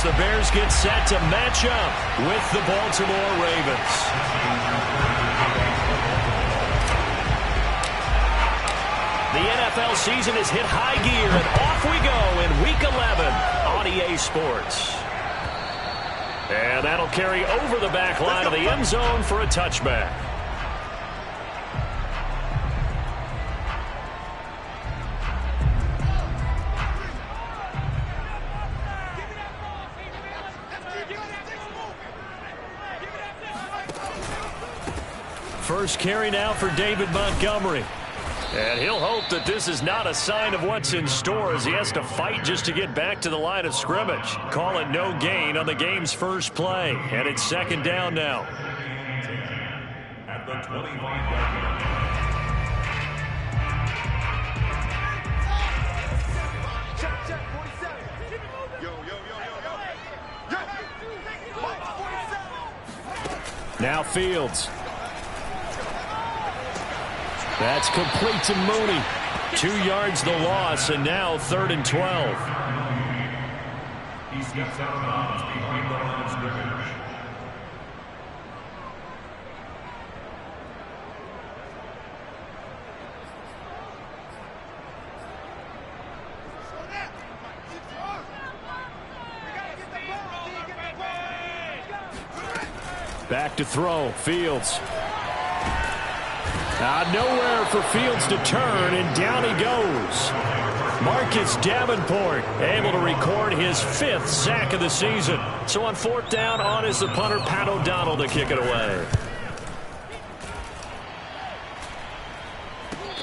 as the Bears get set to match up with the Baltimore Ravens. The NFL season has hit high gear, and off we go in Week 11 on EA Sports. And that'll carry over the back line of the end zone for a touchback. First carry now for David Montgomery. And he'll hope that this is not a sign of what's in store as he has to fight just to get back to the line of scrimmage. Call it no gain on the game's first play. And it's second down now. At the 25-yard line. Check, 47. Now Fields. That's complete to Mooney. 2 yards the loss, and now 3rd and 12. He steps out of bounds behind the line of scrimmage. Back to throw. Fields. Nowhere for Fields to turn, and down he goes. Marcus Davenport able to record his 5th sack of the season. So on 4th down, on is the punter, Pat O'Donnell, to kick it away.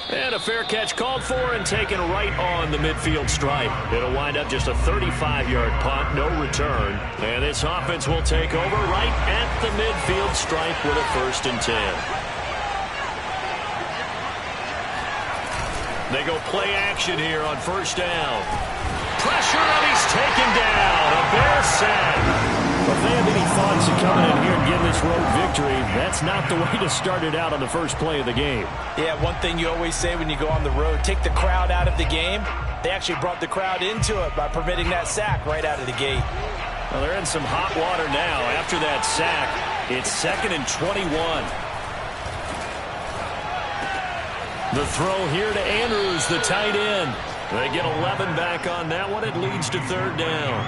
And a fair catch called for and taken right on the midfield stripe. It'll wind up just a 35-yard punt, no return. And this offense will take over right at the midfield stripe with a 1st and 10. They go play action here on 1st down. Pressure, and he's taken down. A Bear sack. If they have any thoughts of coming in here and getting this road victory, that's not the way to start it out on the first play of the game. Yeah, one thing you always say when you go on the road, take the crowd out of the game. They actually brought the crowd into it by permitting that sack right out of the gate. Well, they're in some hot water now after that sack. It's 2nd and 21. The throw here to Andrews, the tight end. They get 11 back on that one. It leads to 3rd down.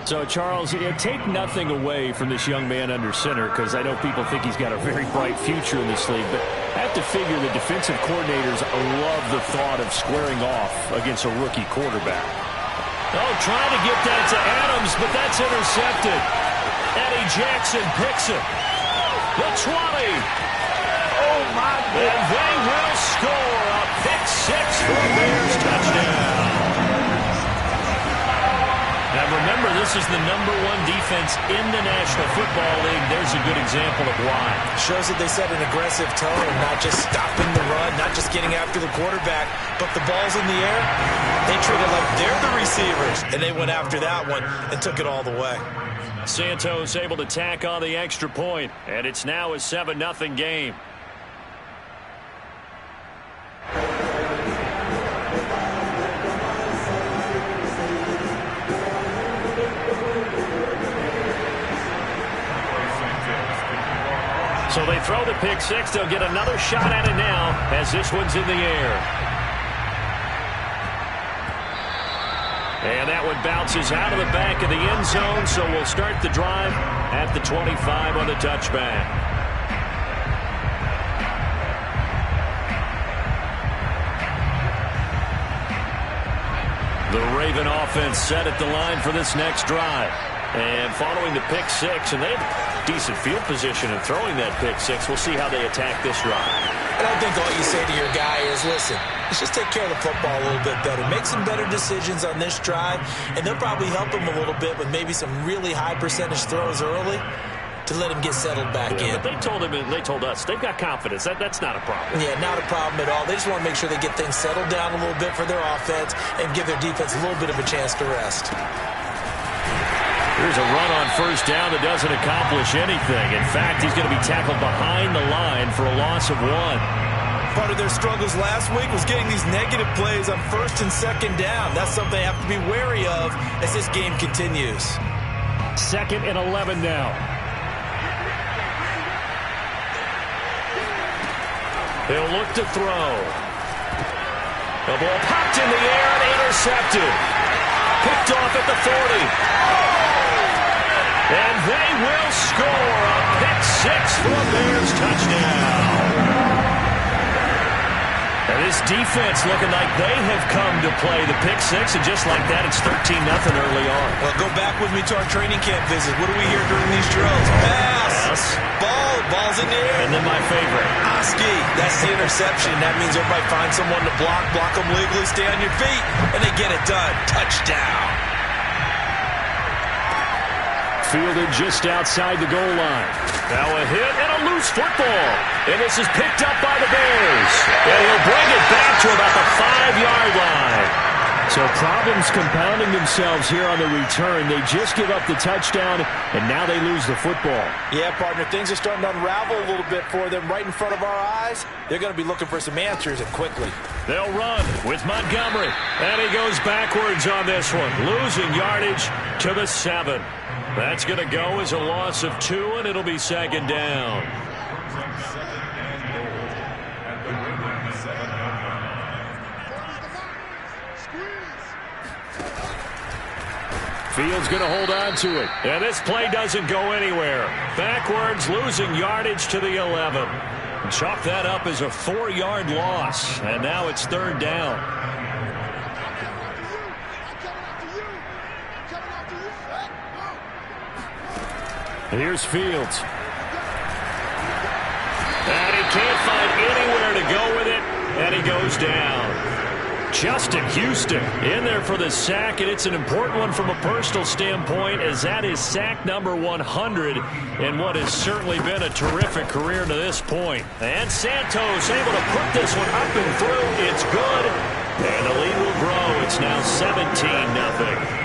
So, Charles, take nothing away from this young man under center, because I know people think he's got a very bright future in this league, but I have to figure the defensive coordinators love the thought of squaring off against a rookie quarterback. Oh, trying to get that to Adams, but that's intercepted. Eddie Jackson picks it. The 20. Oh, my God. And they will score a pick-6 for a Bears touchdown. Now, remember, this is the #1 defense in the National Football League. There's a good example of why. Shows that they set an aggressive tone, not just stopping the run, not just getting after the quarterback, but the ball's in the air. They treat it like they're the receivers, and they went after that one and took it all the way. Santos able to tack on the extra point, and it's now a 7-0 game. So they throw the pick-6. They'll get another shot at it now as this one's in the air. And that one bounces out of the back of the end zone, so we'll start the drive at the 25 on the touchback. The Raven offense set at the line for this next drive. And following the pick-6, and they have decent field position in throwing that pick-6. We'll see how they attack this drive. And I think all you say to your guy is, listen, let's just take care of the football a little bit better. Make some better decisions on this drive, and they'll probably help him a little bit with maybe some really high percentage throws early to let him get settled back in. But they told us, they've got confidence. That's not a problem. Yeah, not a problem at all. They just want to make sure they get things settled down a little bit for their offense and give their defense a little bit of a chance to rest. Here's a run on 1st down that doesn't accomplish anything. In fact, he's going to be tackled behind the line for a loss of 1. Part of their struggles last week was getting these negative plays on 1st and 2nd down. That's something they have to be wary of as this game continues. 2nd and 11 now. He'll look to throw. The ball popped in the air and intercepted. Picked off at the 40. And they will score a pick six for a Bears touchdown. And this defense looking like they have come to play the pick six, and just like that, it's 13-0 early on. Well, go back with me to our training camp visit. What do we hear during these drills? Pass. Ball's in the air. And then my favorite. Oski. That's the interception. That means everybody finds someone to block them legally, stay on your feet, and they get it done. Touchdown. Fielded just outside the goal line. Now a hit and a loose football. And this is picked up by the Bears. And he'll bring it back to about the 5-yard line. So problems compounding themselves here on the return. They just give up the touchdown, and now they lose the football. Yeah, partner, things are starting to unravel a little bit for them right in front of our eyes. They're going to be looking for some answers, and quickly. They'll run with Montgomery. And he goes backwards on this one, losing yardage to the 7. That's going to go as a loss of 2, and it'll be 2nd down. Fields going to hold on to it. And this play doesn't go anywhere. Backwards, losing yardage to the 11. Chalk that up as a 4-yard loss. And now it's 3rd down. Here's Fields. And he can't find anywhere to go with it. And he goes down. Justin Houston in there for the sack, and it's an important one from a personal standpoint, as that is sack number 100 in what has certainly been a terrific career to this point. And Santos able to put this one up and through. It's good, and the lead will grow. It's now 17-0.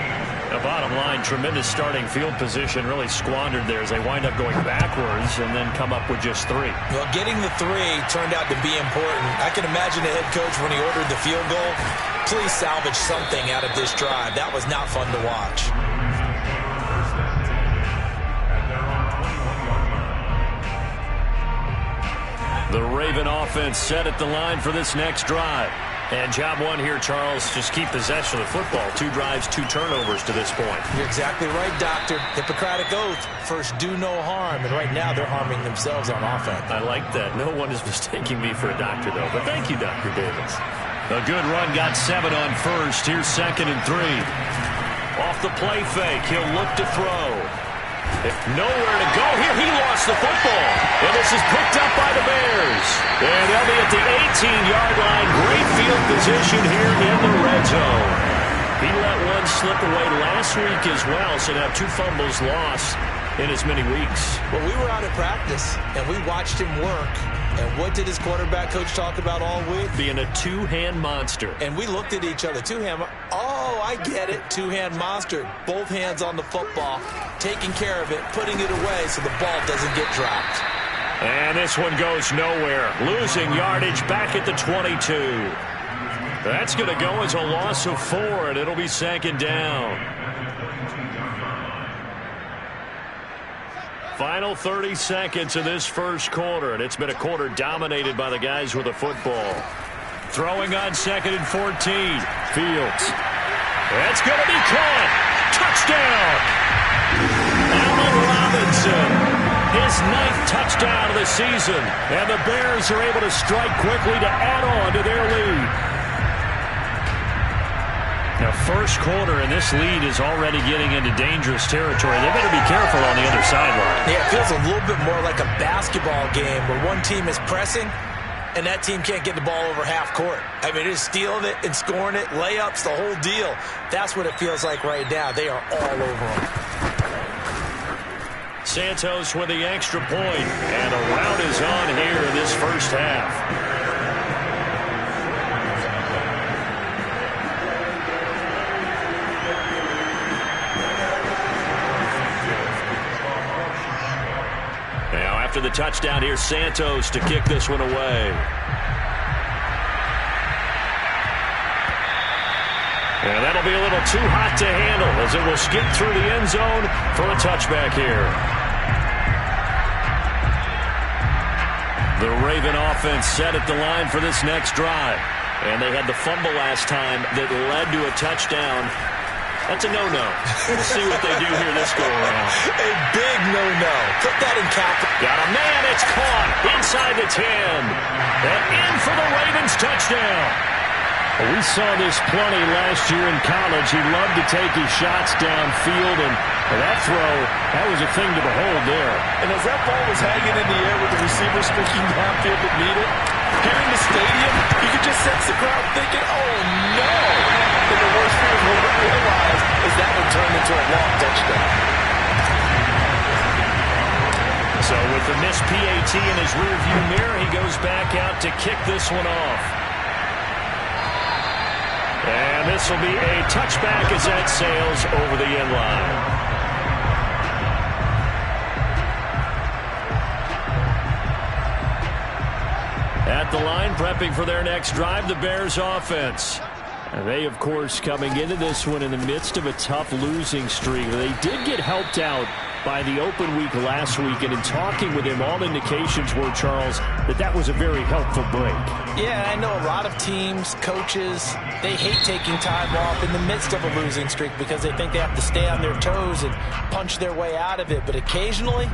The bottom line, tremendous starting field position, really squandered there as they wind up going backwards and then come up with just 3. Well, getting the 3 turned out to be important. I can imagine the head coach when he ordered the field goal. Please salvage something out of this drive. That was not fun to watch. The Raven offense set at the line for this next drive. And job 1 here, Charles, just keep possession of the football. 2 drives, 2 turnovers to this point. You're exactly right, Doctor. Hippocratic oath. First, do no harm. And right now, they're harming themselves on offense. I like that. No one is mistaking me for a doctor, though. But thank you, Dr. Davis. A good run got 7 on first. Here's 2nd and 3. Off the play fake, he'll look to throw. Nowhere to go here. He lost the football. And this is picked up by the Bears. And they'll be at the 18-yard line. Great field position here in the red zone. He let one slip away last week as well, so now 2 fumbles lost in as many weeks. Well, we were out at practice, and we watched him work. And what did his quarterback coach talk about all week? Being a 2-hand monster. And we looked at each other. 2-hand. Oh, I get it. 2-hand monster. Both hands on the football, taking care of it, putting it away so the ball doesn't get dropped. And this one goes nowhere. Losing yardage back at the 22. That's going to go as a loss of 4, and it'll be 2nd down. Final 30 seconds of this first quarter, and it's been a quarter dominated by the guys with the football. Throwing on 2nd and 14. Fields. That's going to be caught. Touchdown. Allen Robinson. His 9th touchdown of the season. And the Bears are able to strike quickly to add on to their lead. Now, first quarter, and this lead is already getting into dangerous territory. They better be careful on the other sideline. Yeah, it feels a little bit more like a basketball game where one team is pressing and that team can't get the ball over half court. I mean, they're stealing it and scoring it, layups, the whole deal. That's what it feels like right now. They are all over them. Santos with the extra point, and a rout is on here in this first half. After the touchdown, here's Santos to kick this one away. And that'll be a little too hot to handle as it will skip through the end zone for a touchback here. The Raven offense set at the line for this next drive. And they had the fumble last time that led to a touchdown. That's a no-no. We'll see what they do here this go-around. A big no-no. Put that in cap. Got a man. It's caught inside the 10. And in for the Ravens touchdown. We saw this plenty last year in college. He loved to take his shots downfield, and that throw, that was a thing to behold there. And as that ball was hanging in the air with the receiver streaking downfield that needed, here in the stadium, you could just sense the crowd thinking, oh, no. And the worst thing we'll realize is that would turn into a long touchdown. So with the missed PAT in his rearview mirror, he goes back out to kick this one off. And this will be a touchback as that sails over the end line. At the line, prepping for their next drive, the Bears offense. And they, of course, coming into this one in the midst of a tough losing streak. They did get helped out by the open week last week, and in talking with him, all indications were, Charles, that was a very helpful break. Yeah, I know a lot of teams, coaches, they hate taking time off in the midst of a losing streak because they think they have to stay on their toes and punch their way out of it. But occasionally,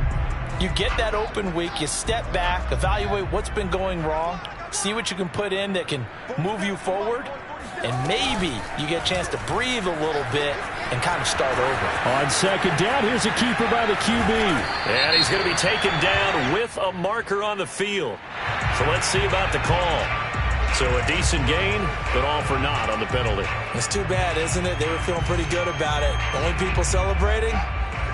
you get that open week, you step back, evaluate what's been going wrong, see what you can put in that can move you forward, and maybe you get a chance to breathe a little bit and kind of start over. On second down, here's a keeper by the QB. And he's going to be taken down with a marker on the field. So let's see about the call. So a decent gain, but all for naught on the penalty. It's too bad, isn't it? They were feeling pretty good about it. The only people celebrating,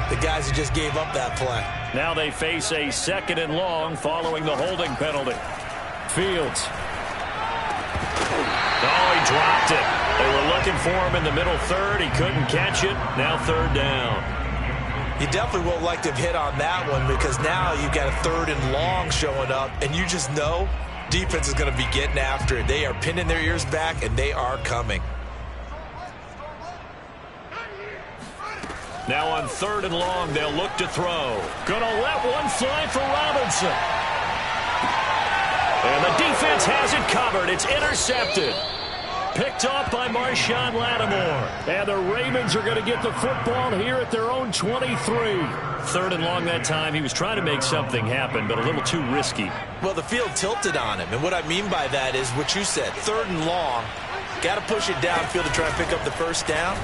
the guys who just gave up that play. Now they face a 2nd and long following the holding penalty. Fields. Oh, he dropped it. They were looking for him in the middle third. He couldn't catch it. Now 3rd down. You definitely won't like to have hit on that one because now you've got a 3rd and long showing up, and you just know defense is going to be getting after it. They are pinning their ears back, and they are coming. Now on 3rd and long, they'll look to throw. Gonna let one fly for Robinson. And the defense has it covered. It's intercepted. Picked off by Marshawn Lattimore. And the Ravens are going to get the football here at their own 23. 3rd and long that time. He was trying to make something happen, but a little too risky. Well, the field tilted on him. And what I mean by that is what you said. 3rd and long. Got to push it downfield to try and pick up the 1st down.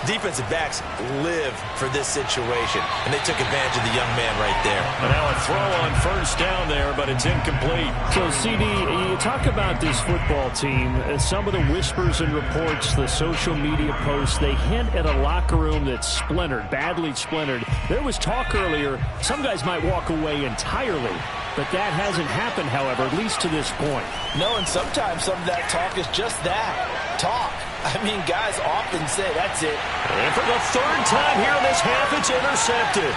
Defensive backs live for this situation, and they took advantage of the young man right there. And now a throw on 1st down there, but it's incomplete. So, CD, you talk about this football team, some of the whispers and reports, the social media posts, they hint at a locker room that's splintered, badly splintered. There was talk earlier, some guys might walk away entirely, but that hasn't happened, however, at least to this point. No, and sometimes some of that talk is just that, talk. I mean, guys often say, that's it. And for the 3rd time here in this half, it's intercepted.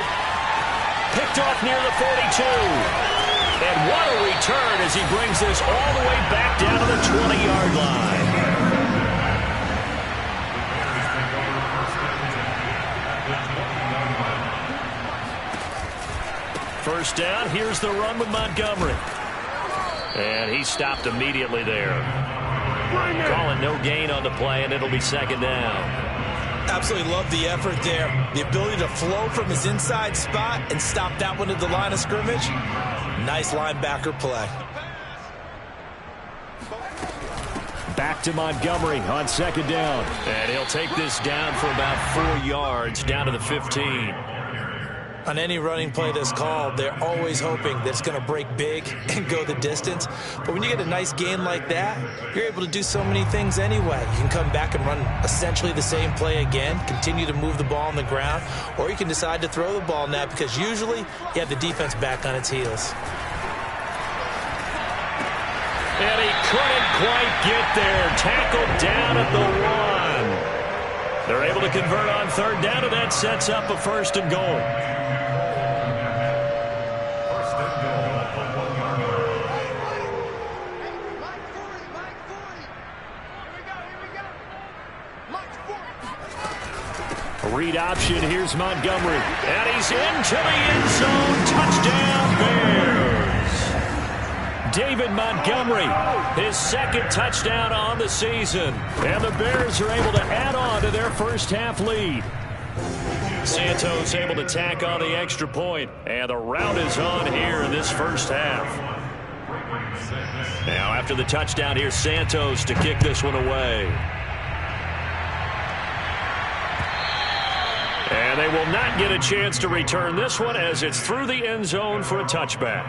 Picked off near the 42. And what a return as he brings this all the way back down to the 20-yard line. First down, here's the run with Montgomery. And he stopped immediately there. Calling no gain on the play, and it'll be 2nd down. Absolutely love the effort there. The ability to flow from his inside spot and stop that one at the line of scrimmage. Nice linebacker play. Back to Montgomery on 2nd down. And he'll take this down for about 4 yards, down to the 15. On any running play that's called, they're always hoping that it's going to break big and go the distance. But when you get a nice gain like that, you're able to do so many things anyway. You can come back and run essentially the same play again, continue to move the ball on the ground, or you can decide to throw the ball now because usually you have the defense back on its heels. And he couldn't quite get there. Tackled down at the 1. They're able to convert on 3rd down, and that sets up a 1st and goal. Read option. Here's Montgomery. And he's into the end zone. Touchdown, Bears. David Montgomery, his second touchdown on the season. And the Bears are able to add on to their first half lead. Santos able to tack on the extra point. And the rout is on here in this first half. Now after the touchdown, here's Santos to kick this one away. And they will not get a chance to return this one as it's through the end zone for a touchback.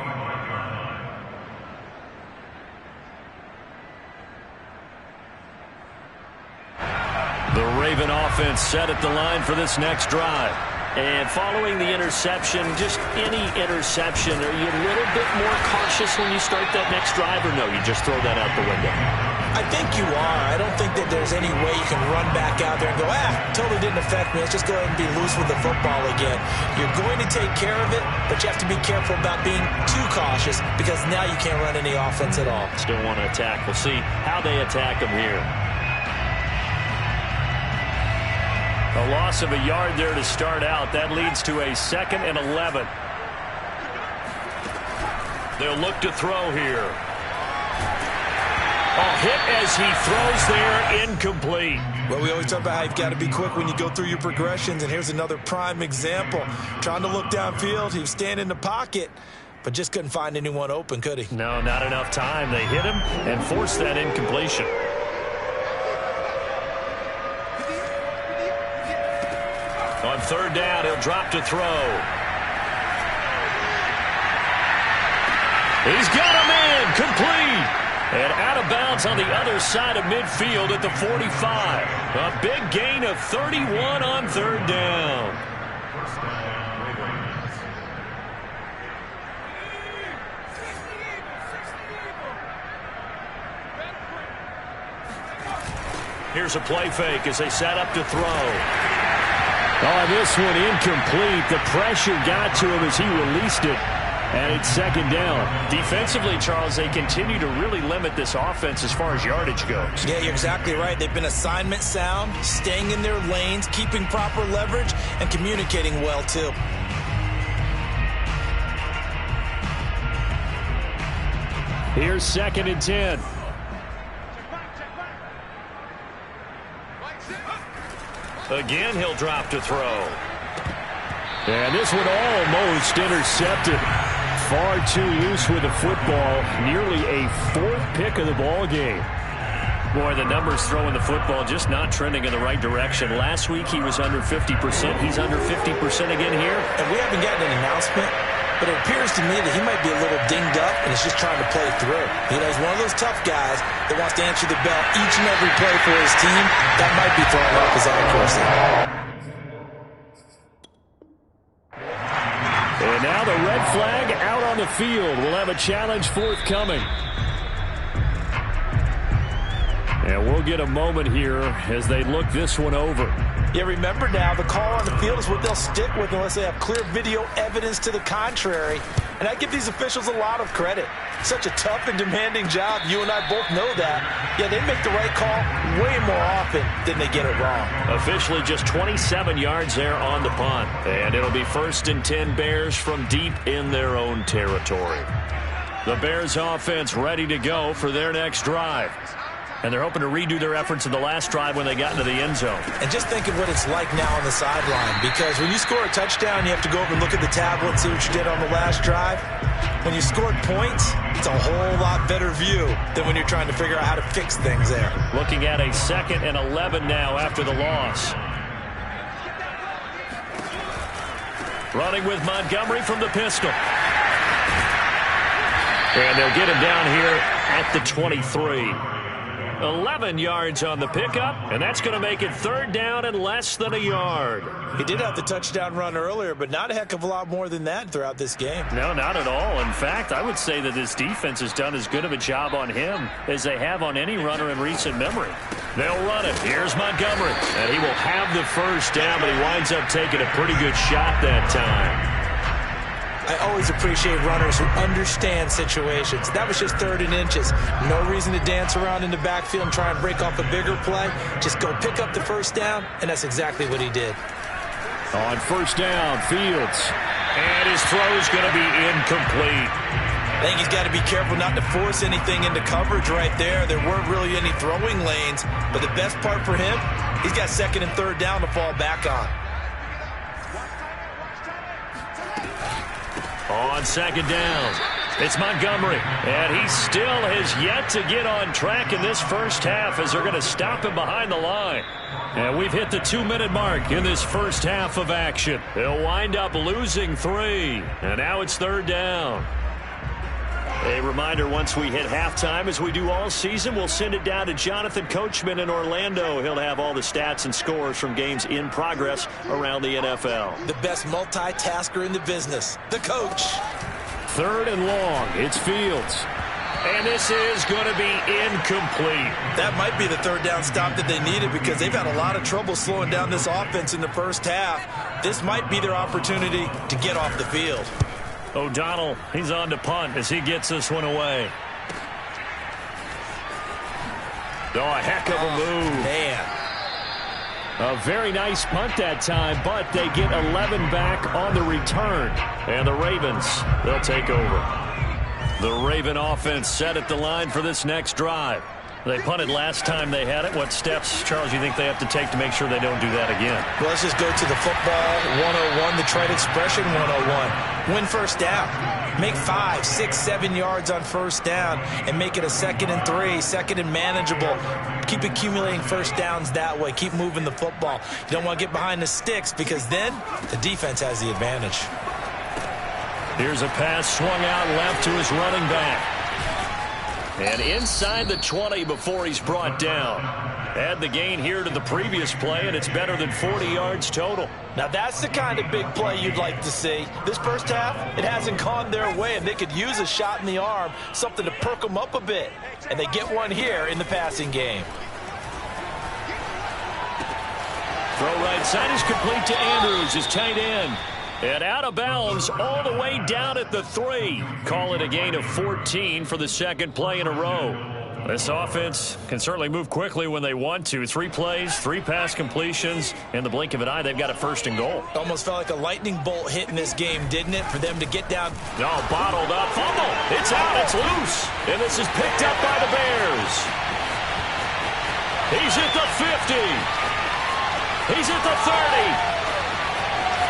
The Raven offense set at the line for this next drive. And following the interception, just any interception, are you a little bit more cautious when you start that next drive, or no, you just throw that out the window? I think you are. I don't think that there's any way you can run back out there and go, totally didn't affect me. Let's just go ahead and be loose with the football again. You're going to take care of it, but you have to be careful about being too cautious because now you can't run any offense at all. Still want to attack. We'll see how they attack them here. A loss of a yard there to start out. That leads to a 2nd and 11. They'll look to throw here. A hit as he throws there, incomplete. Well, we always talk about how you've got to be quick when you go through your progressions, and here's another prime example. Trying to look downfield, he was standing in the pocket, but just couldn't find anyone open, could he? No, not enough time. They hit him and forced that incompletion. On 3rd down, he'll drop to throw. He's got him in, complete. And out of bounds on the other side of midfield at the 45. A big gain of 31 on 3rd down. Here's a play fake as they set up to throw. Oh, this one incomplete. The pressure got to him as he released it. And it's 2nd down. Defensively, Charles, they continue to really limit this offense as far as yardage goes. Yeah, you're exactly right. They've been assignment sound, staying in their lanes, keeping proper leverage, and communicating well, too. Here's 2nd and 10. Again, he'll drop to throw. And this one almost intercepted. Far too loose with the football. Nearly a 4th pick of the ball game. Boy, the numbers throwing the football just not trending in the right direction. Last week he was under 50%. He's under 50% again here. And we haven't gotten an announcement, but it appears to me that he might be a little dinged up and is just trying to play through. You know, he's one of those tough guys that wants to answer the bell each and every play for his team. That might be throwing off his accuracy. And now the red flag out on the field. We'll have a challenge forthcoming. And we'll get a moment here as they look this one over. Yeah, remember now, the call on the field is what they'll stick with unless they have clear video evidence to the contrary. And I give these officials a lot of credit. Such a tough and demanding job. You and I both know that. Yeah, they make the right call way more often than they get it wrong. Officially just 27 yards there on the punt. And it'll be 1st and 10 Bears from deep in their own territory. The Bears offense ready to go for their next drive. And they're hoping to redo their efforts in the last drive when they got into the end zone. And just think of what it's like now on the sideline. Because when you score a touchdown, you have to go over and look at the tablet and see what you did on the last drive. When you scored points, it's a whole lot better view than when you're trying to figure out how to fix things there. Looking at a 2nd and 11 now after the loss. Running with Montgomery from the pistol. And they'll get him down here at the 23. 11 yards on the pickup, and that's going to make it 3rd down and less than a yard. He did have the touchdown run earlier, but not a heck of a lot more than that throughout this game. No, not at all. In fact, I would say that this defense has done as good of a job on him as they have on any runner in recent memory. They'll run it. Here's Montgomery, and he will have the 1st down, but he winds up taking a pretty good shot that time. I always appreciate runners who understand situations. That was just 3rd and inches. No reason to dance around in the backfield and try and break off a bigger play. Just go pick up the 1st down, and that's exactly what he did. On first down, Fields. And his throw's going to be incomplete. I think he's got to be careful not to force anything into coverage right there. There weren't really any throwing lanes, but the best part for him, he's got second and third down to fall back on. On second down, it's Montgomery, and he still has yet to get on track in this first half as they're going to stop him behind the line. And we've hit the 2-minute mark in this first half of action. He'll wind up losing 3, and now it's third down. A reminder, once we hit halftime, as we do all season, we'll send it down to Jonathan Coachman in Orlando. He'll have all the stats and scores from games in progress around the NFL. The best multitasker in the business, the coach. Third and long, it's Fields. And this is going to be incomplete. That might be the third down stop that they needed because they've had a lot of trouble slowing down this offense in the first half. This might be their opportunity to get off the field. O'Donnell, he's on to punt as he gets this one away. Oh, a heck of a move. Man. A very nice punt that time, but they get 11 back on the return. And the Ravens, they'll take over. The Raven offense set at the line for this next drive. They punted last time they had it. What steps, Charles, you think they have to take to make sure they don't do that again? Well, let's just go to the football 101, the trade expression 101. Win first down. Make 5, 6, 7 yards on first down and make it a 2nd and 3, second and manageable. Keep accumulating first downs that way. Keep moving the football. You don't want to get behind the sticks because then the defense has the advantage. Here's a pass swung out left to his running back. And inside the 20 before he's brought down. Add the gain here to the previous play, and it's better than 40 yards total. Now that's the kind of big play you'd like to see. This first half, it hasn't gone their way, and they could use a shot in the arm, something to perk them up a bit. And they get one here in the passing game. Throw right side is complete to Andrews, his tight end. And out of bounds all the way down at the 3. Call it a gain of 14 for the second play in a row. This offense can certainly move quickly when they want to. 3 plays, 3 pass completions. In the blink of an eye, they've got a first and goal. Almost felt like a lightning bolt hit in this game, didn't it, for them to get down? No, bottled up. Fumble. It's out. It's loose. And this is picked up by the Bears. He's at the 50. He's at the 30.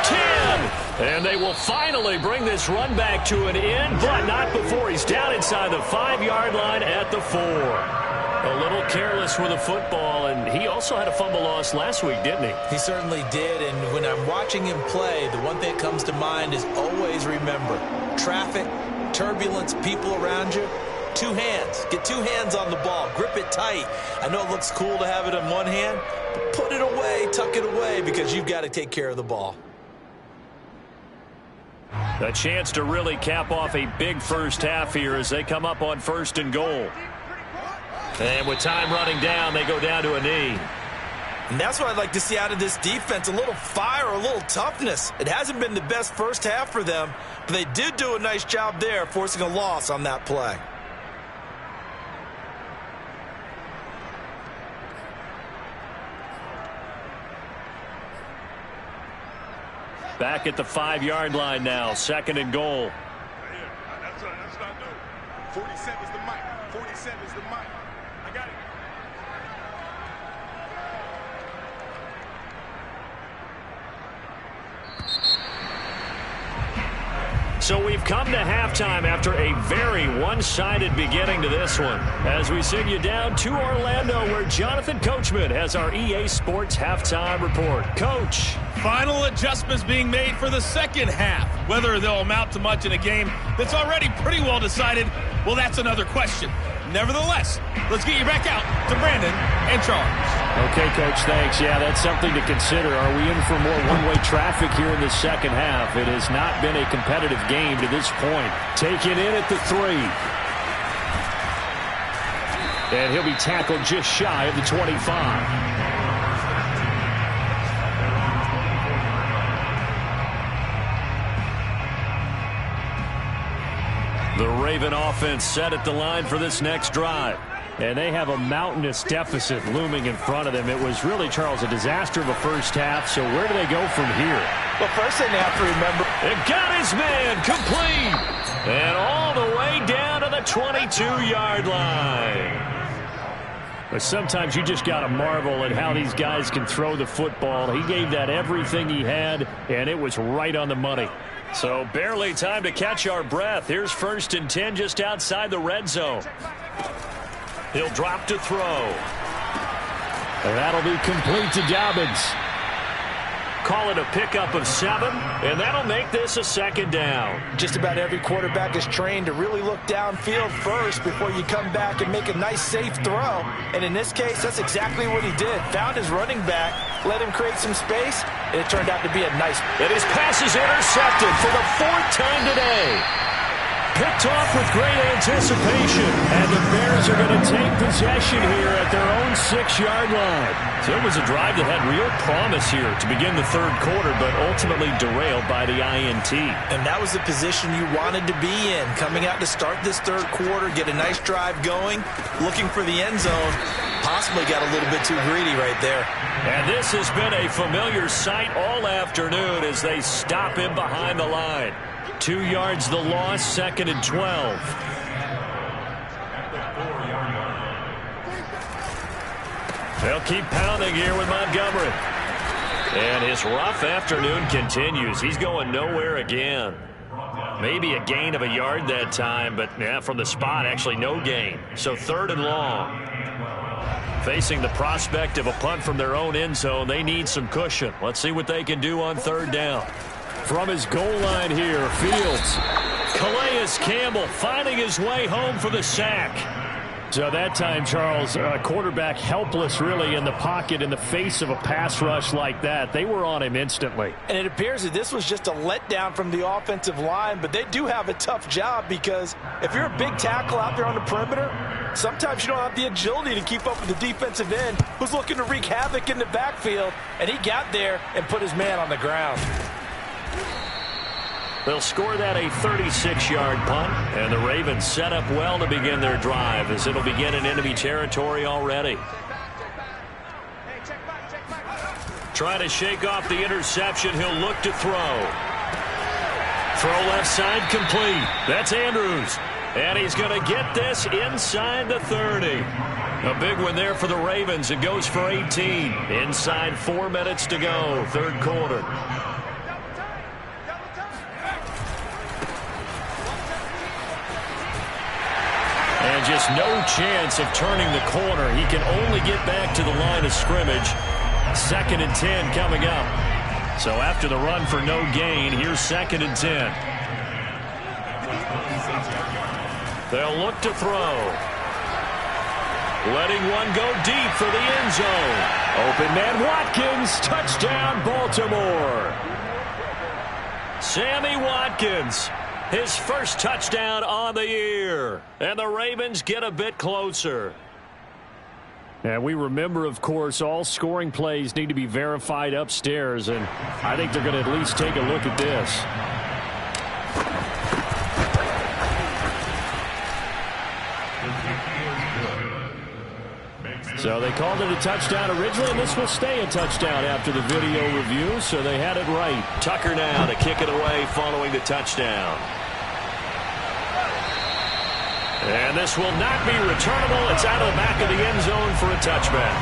10. And they will finally bring this run back to an end, but not before he's down inside the 5-yard line at the 4. A little careless with the football, and he also had a fumble loss last week, didn't he? He certainly did, and when I'm watching him play, the one thing that comes to mind is always remember, traffic, turbulence, people around you, 2 hands. Get 2 hands on the ball. Grip it tight. I know it looks cool to have it in one hand, but put it away, tuck it away, because you've got to take care of the ball. A chance to really cap off a big first half here as they come up on first and goal. And with time running down, they go down to a knee. And that's what I'd like to see out of this defense, a little fire, a little toughness. It hasn't been the best first half for them, but they did do a nice job there, forcing a loss on that play. Back at the 5-yard line now, 2nd and goal. That's not good. 47 is the mic. 47 is the mic. I got it. So we've come to halftime after a very one-sided beginning to this one. As we send you down to Orlando, where Jonathan Coachman has our EA Sports halftime report. Coach. Final adjustments being made for the second half. Whether they'll amount to much in a game that's already pretty well decided, well, that's another question. Nevertheless, let's get you back out to Brandon and Charles. Okay, Coach, thanks. Yeah, that's something to consider. Are we in for more one-way traffic here in the second half? It has not been a competitive game to this point. Taken in at the 3. And he'll be tackled just shy of the 25. The Raven offense set at the line for this next drive. And they have a mountainous deficit looming in front of them. It was really, Charles, a disaster of a first half. So where do they go from here? Well, first thing they have to remember. It got his man complete. And all the way down to the 22-yard line. But sometimes you just got to marvel at how these guys can throw the football. He gave that everything he had, and it was right on the money. So barely time to catch our breath. Here's 1st and 10 just outside the red zone. He'll drop to throw. And that'll be complete to Dobbins. Call it a pickup of 7, and that'll make this a 2nd down. Just about every quarterback is trained to really look downfield first before you come back and make a nice, safe throw. And in this case, that's exactly what he did. Found his running back, let him create some space, and it turned out to be a nice. And his pass is intercepted for the 4th time today. Picked off with great anticipation. And the Bears are going to take possession here at their own 6-yard line. So it was a drive that had real promise here to begin the 3rd quarter, but ultimately derailed by the INT. And that was the position you wanted to be in. Coming out to start this 3rd quarter, get a nice drive going, looking for the end zone. Possibly got a little bit too greedy right there. And this has been a familiar sight all afternoon as they stop him behind the line. 2 yards the loss, 2nd and 12. They'll keep pounding here with Montgomery. And his rough afternoon continues. He's going nowhere again. Maybe a gain of a yard that time, but yeah, from the spot, actually no gain. So 3rd and long. Facing the prospect of a punt from their own end zone, they need some cushion. Let's see what they can do on 3rd down. From his goal line here, Fields. Calais Campbell finding his way home for the sack. So that time, Charles, quarterback helpless really in the pocket in the face of a pass rush like that. They were on him instantly. And it appears that this was just a letdown from the offensive line, but they do have a tough job because if you're a big tackle out there on the perimeter, sometimes you don't have the agility to keep up with the defensive end who's looking to wreak havoc in the backfield, and he got there and put his man on the ground. They'll score that a 36-yard punt, and the Ravens set up well to begin their drive as it'll begin in enemy territory already. Trying to shake off the interception. He'll look to throw. Throw left side complete. That's Andrews. And he's going to get this inside the 30. A big one there for the Ravens. It goes for 18. Inside 4 minutes to go, 3rd quarter. And just no chance of turning the corner. He can only get back to the line of scrimmage. 2nd and 10 coming up. So after the run for no gain, here's 2nd and 10. They'll look to throw. Letting one go deep for the end zone. Open man Watkins. Touchdown, Baltimore. Sammy Watkins. His first touchdown on the year. And the Ravens get a bit closer. And we remember, of course, all scoring plays need to be verified upstairs. And I think they're going to at least take a look at this. So they called it a touchdown originally, and this will stay a touchdown after the video review, so they had it right. Tucker now to kick it away following the touchdown. And this will not be returnable. It's out of the back of the end zone for a touchback.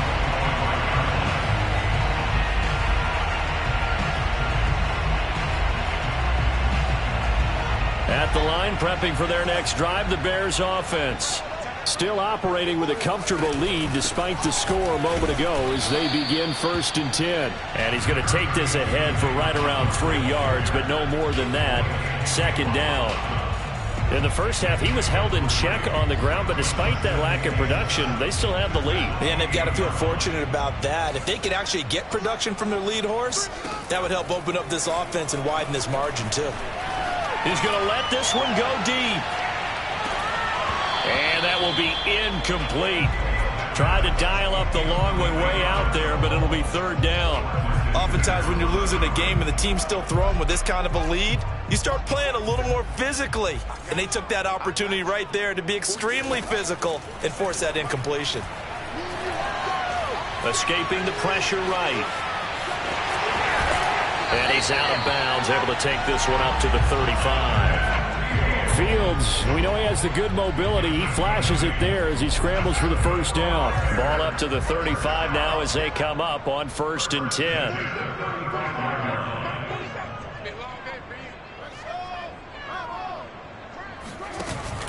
At the line, prepping for their next drive, the Bears offense. Still operating with a comfortable lead despite the score a moment ago as they begin 1st and 10. And he's going to take this ahead for right around 3 yards, but no more than that. 2nd down. In the first half, he was held in check on the ground, but despite that lack of production, they still have the lead. And they've got to feel fortunate about that. If they could actually get production from their lead horse, that would help open up this offense and widen this margin, too. He's going to let this one go deep. And that will be incomplete. Tried to dial up the long one way out there, but it'll be 3rd down. Oftentimes when you're losing a game and the team's still throwing with this kind of a lead, you start playing a little more physically. And they took that opportunity right there to be extremely physical and force that incompletion. Escaping the pressure right. And he's out of bounds, able to take this one up to the 35. Fields, we know he has the good mobility. He flashes it there as he scrambles for the first down. Ball up to the 35 now as they come up on 1st and 10.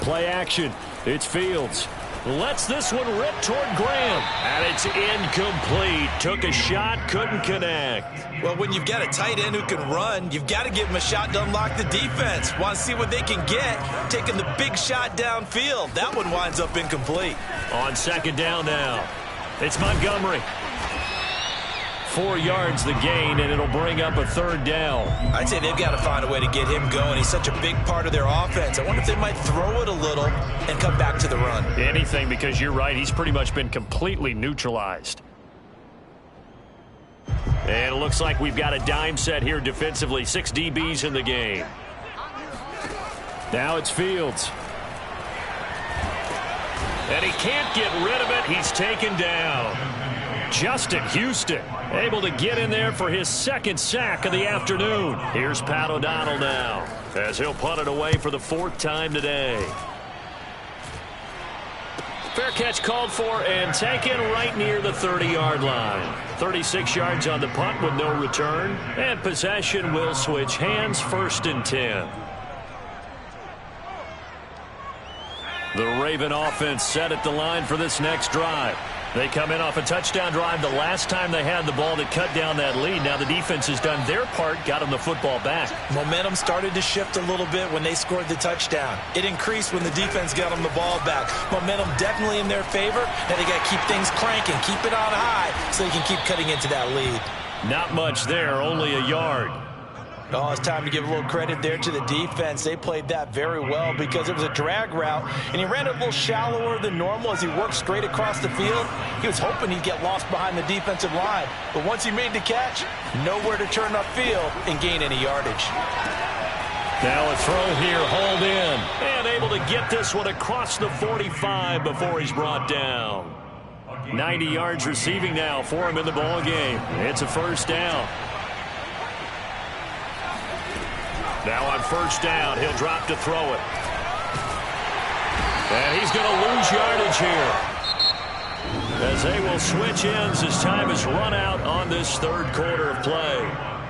Play action. It's Fields. Lets this one rip toward Graham. And it's incomplete. Took a shot, couldn't connect. Well, when you've got a tight end who can run, you've got to give him a shot to unlock the defense. Want to see what they can get, taking the big shot downfield. That one winds up incomplete. On 2nd down now. It's Montgomery. 4 yards the gain, and it'll bring up a 3rd down. I'd say they've got to find a way to get him going. He's such a big part of their offense. I wonder if they might throw it a little and come back to the run. Anything, because you're right. He's pretty much been completely neutralized. And it looks like we've got a dime set here defensively. 6 DBs in the game. Now it's Fields. And he can't get rid of it. He's taken down. Justin Houston able to get in there for his 2nd sack of the afternoon. Here's Pat O'Donnell now as he'll punt it away for the 4th time today. Fair catch called for and taken right near the 30-yard line. 36 yards on the punt with no return. And possession will switch hands. 1st and 10. The Raven offense set at the line for this next drive. They come in off a touchdown drive the last time they had the ball that cut down that lead. Now the defense has done their part, got them the football back. Momentum started to shift a little bit when they scored the touchdown. It increased when the defense got them the ball back. Momentum definitely in their favor. Now they got to keep things cranking, keep it on high so they can keep cutting into that lead. Not much there, only a yard. Oh, it's time to give a little credit there to the defense. They played that very well because it was a drag route, and he ran it a little shallower than normal as he worked straight across the field. He was hoping he'd get lost behind the defensive line, but once he made the catch, nowhere to turn upfield and gain any yardage. Now a throw here, hauled in, and able to get this one across the 45 before he's brought down. 90 yards receiving now for him in the ball game. It's a 1st down. Now on 1st down, he'll drop to throw it. And he's going to lose yardage here, as they will switch ends as time has run out on this 3rd quarter of play.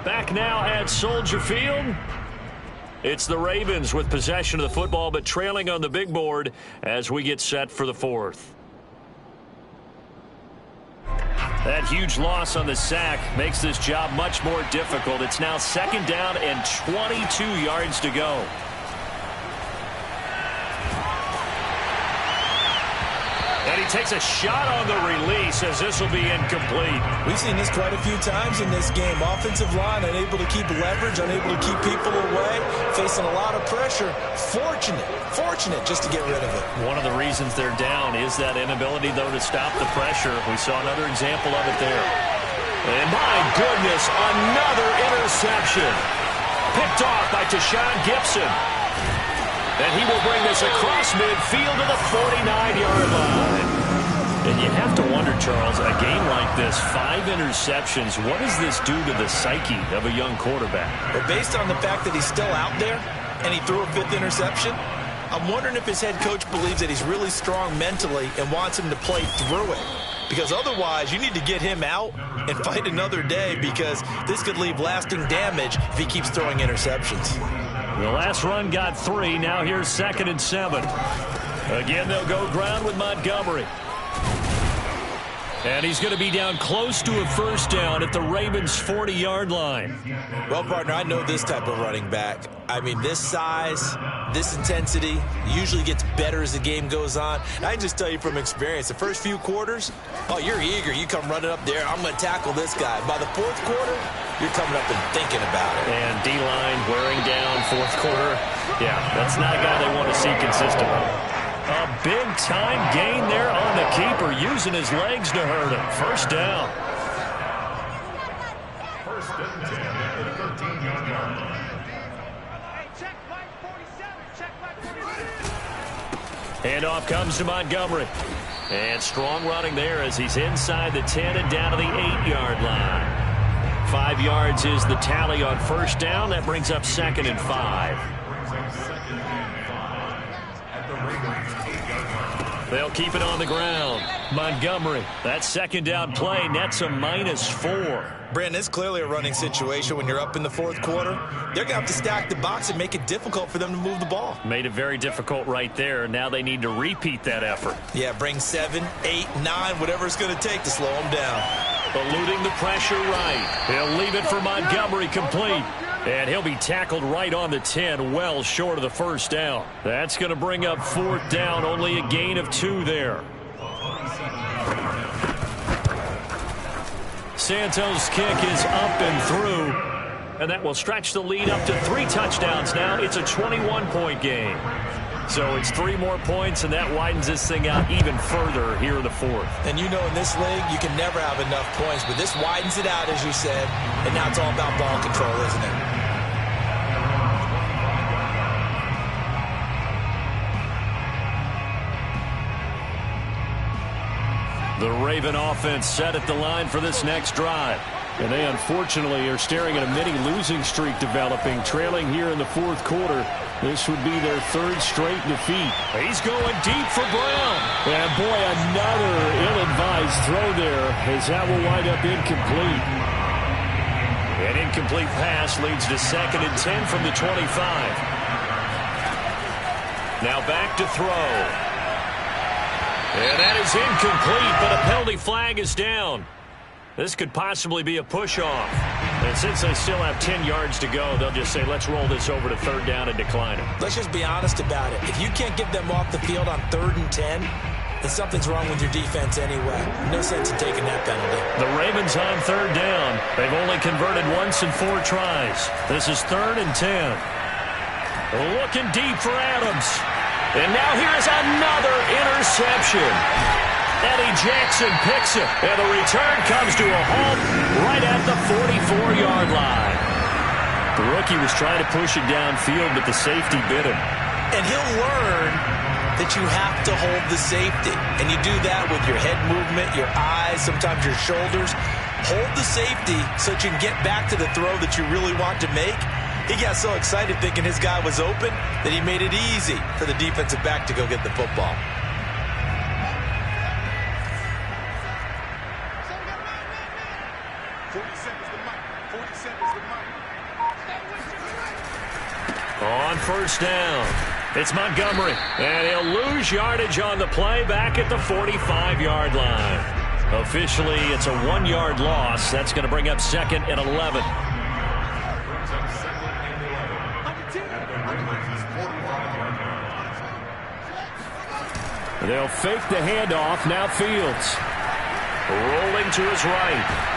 Back now at Soldier Field. It's the Ravens with possession of the football, but trailing on the big board as we get set for the 4th. That huge loss on the sack makes this job much more difficult. It's now 2nd down and 22 yards to go. And he takes a shot on the release as this will be incomplete. We've seen this quite a few times in this game. Offensive line unable to keep leverage, unable to keep people away, facing a lot of pressure. Fortunate just to get rid of it. One of the reasons they're down is that inability, though, to stop the pressure. We saw another example of it there. And my goodness, another interception. Picked off by Tashawn Gibson. And he will bring this across midfield to the 49-yard line. And you have to wonder, Charles, a game like this, 5 interceptions, what does this do to the psyche of a young quarterback? But based on the fact that he's still out there and he threw a 5th interception, I'm wondering if his head coach believes that he's really strong mentally and wants him to play through it. Because otherwise, you need to get him out and fight another day, because this could leave lasting damage if he keeps throwing interceptions. The last run got 3. Now here's 2nd and 7. Again, they'll go ground with Montgomery. And he's going to be down close to a 1st down at the Ravens' 40-yard line. Well, partner, I know this type of running back. I mean, this size, this intensity usually gets better as the game goes on. And I can just tell you from experience, the first few quarters, oh, you're eager. You come running up there, I'm going to tackle this guy. By the 4th quarter, you're coming up and thinking about it. And D-line wearing down 4th quarter. Yeah, that's not a guy they want to see consistently. A big-time gain there on the keeper, using his legs to hurt him. 1st down. First and 10 at the 13-yard line. Handoff comes to Montgomery. And strong running there as he's inside the 10 and down to the 8-yard line. 5 yards is the tally on first down. That brings up 2nd and 5. They'll keep it on the ground. Montgomery, that second down play nets a -4. Brandon, it's clearly a running situation when you're up in the fourth quarter. They're going to have to stack the box and make it difficult for them to move the ball. Made it very difficult right there. Now they need to repeat that effort. Yeah, bring 7, 8, 9, whatever it's going to take to slow them down. Eluding the pressure right. He'll leave it for Montgomery complete. And he'll be tackled right on the 10, well short of the first down. That's going to bring up 4th down, only a gain of 2 there. Santos' kick is up and through, and that will stretch the lead up to 3 touchdowns now. It's a 21-point game. So it's 3 more points, and that widens this thing out even further here in the 4th. And you know in this league, you can never have enough points, but this widens it out, as you said, and now it's all about ball control, isn't it? The Raven offense set at the line for this next drive. And they unfortunately are staring at a mini losing streak developing, trailing here in the 4th quarter. This would be their 3rd straight defeat. He's going deep for Brown. And boy, another ill-advised throw there as that will wind up incomplete. An incomplete pass leads to 2nd and 10 from the 25. Now back to throw. And that is incomplete, but a penalty flag is down. This could possibly be a push-off. And since they still have 10 yards to go, they'll just say, let's roll this over to 3rd down and decline it. Let's just be honest about it. If you can't get them off the field on 3rd and 10, then something's wrong with your defense anyway. No sense in taking that penalty. The Ravens on 3rd down. They've only converted once in 4 tries. This is 3rd and 10. Looking deep for Adams. And now here's another interception. Eddie Jackson picks it. And the return comes to a halt right at the 44-yard line. The rookie was trying to push it downfield, but the safety bit him. And he'll learn that you have to hold the safety. And you do that with your head movement, your eyes, sometimes your shoulders. Hold the safety so that you can get back to the throw that you really want to make. He got so excited thinking his guy was open that he made it easy for the defensive back to go get the football. On first down, it's Montgomery. And he'll lose yardage on the play back at the 45-yard line. Officially, it's a 1-yard loss. That's going to bring up 2nd and 11. They'll fake the handoff. Now Fields. Rolling to his right.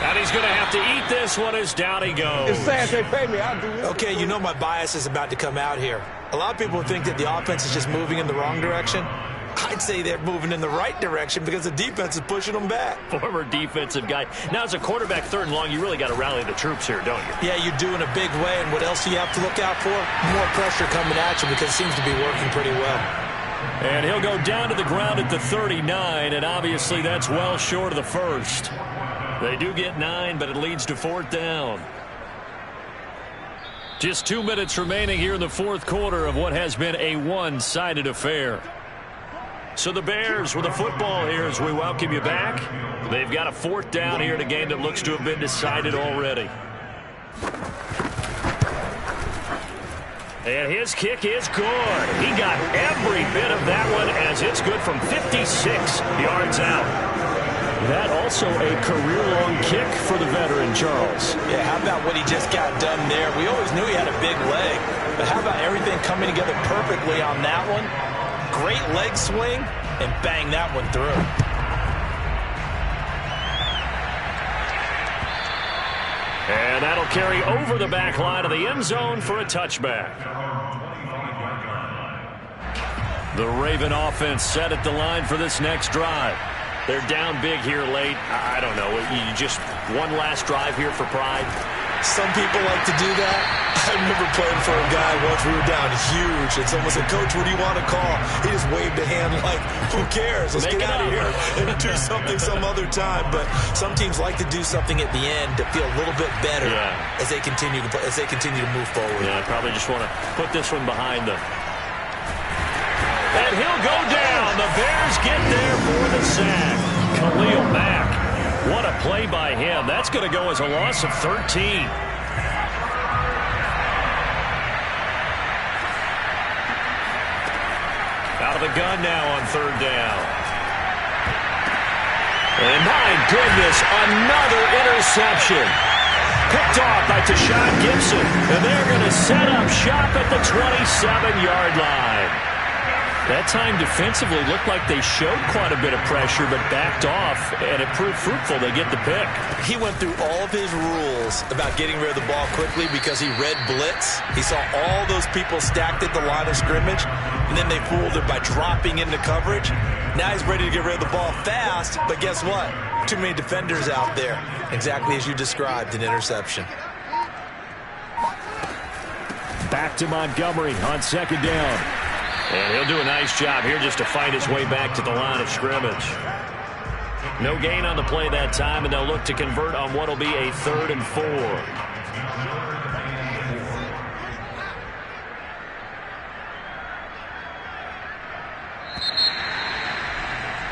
And he's going to have to eat this one as down he goes. It's sad they pay me. I'll do it. Okay, you know my bias is about to come out here. A lot of people think that the offense is just moving in the wrong direction. I'd say they're moving in the right direction because the defense is pushing them back. Former defensive guy. Now, as a quarterback 3rd and long, you really got to rally the troops here, don't you? Yeah, you do in a big way. And what else do you have to look out for? More pressure coming at you because it seems to be working pretty well. And he'll go down to the ground at the 39, and obviously that's well short of the first. They do get 9, but it leads to 4th down. Just 2 minutes remaining here in the 4th quarter of what has been a one-sided affair. So the Bears with a football here as we welcome you back. They've got a 4th down here in a game that looks to have been decided already. And his kick is good. He got every bit of that one as it's good from 56 yards out. That also a career-long kick for the veteran, Charles. Yeah, how about what he just got done there? We always knew he had a big leg, but how about everything coming together perfectly on that one? Great leg swing, and bang that one through. And that'll carry over the back line of the end zone for a touchback. The Raven offense set at the line for this next drive. They're down big here late. I don't know. You just one last drive here for pride. Some people like to do that. I remember playing for a guy once. We were down huge, and someone said, "Coach, what do you want to call?" He just waved a hand like, "Who cares? Let's get out of here and do something some other time." But some teams like to do something at the end to feel a little bit better as they continue to move forward. Yeah, I probably just want to put this one behind them. And he'll go down. The Bears get there for the sack. Khalil Mack. What a play by him. That's going to go as a loss of 13. Out of the gun now on third down. And my goodness, another interception. Picked off by Tashawn Gibson. And they're going to set up shop at the 27-yard line. That time defensively looked like they showed quite a bit of pressure but backed off, and it proved fruitful. They get the pick. He went through all of his rules about getting rid of the ball quickly because he read blitz. He saw all those people stacked at the line of scrimmage, and then they fooled him by dropping into coverage. Now he's ready to get rid of the ball fast, but guess what? Too many defenders out there. Exactly as you described, an interception. Back to Montgomery on second down. And he'll do a nice job here just to fight his way back to the line of scrimmage. No gain on the play that time, and they'll look to convert on what will be a 3rd and 4.